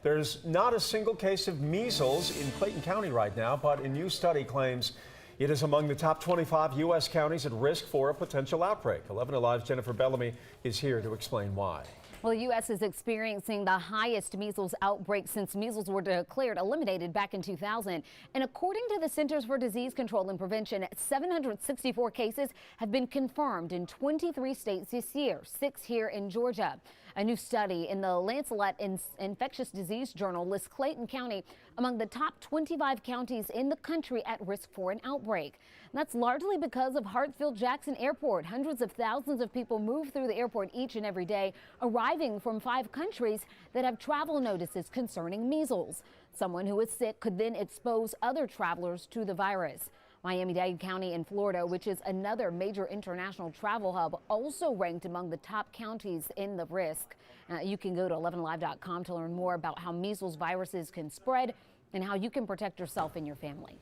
There's not a single case of measles in Clayton County right now, but a new study claims it is among the top 25 U.S. counties at risk for a potential outbreak. 11 Alive's Jennifer Bellamy is here to explain why. Well, the U.S. is experiencing the highest measles outbreak since measles were declared eliminated back in 2000. And according to the Centers for Disease Control and Prevention, 764 cases have been confirmed in 23 states this year, 6 here in Georgia. A new study in the Lancelot Infectious Disease Journal lists Clayton County among the top 25 counties in the country at risk for an outbreak. And that's largely because of Hartsfield-Jackson Airport. Hundreds of thousands of people move through the airport each and every day, arriving from 5 countries that have travel notices concerning measles. Someone who is sick could then expose other travelers to the virus. Miami-Dade County in Florida, which is another major international travel hub, also ranked among the top counties in the risk. You can go to 11alive.com to learn more about how measles viruses can spread and how you can protect yourself and your family.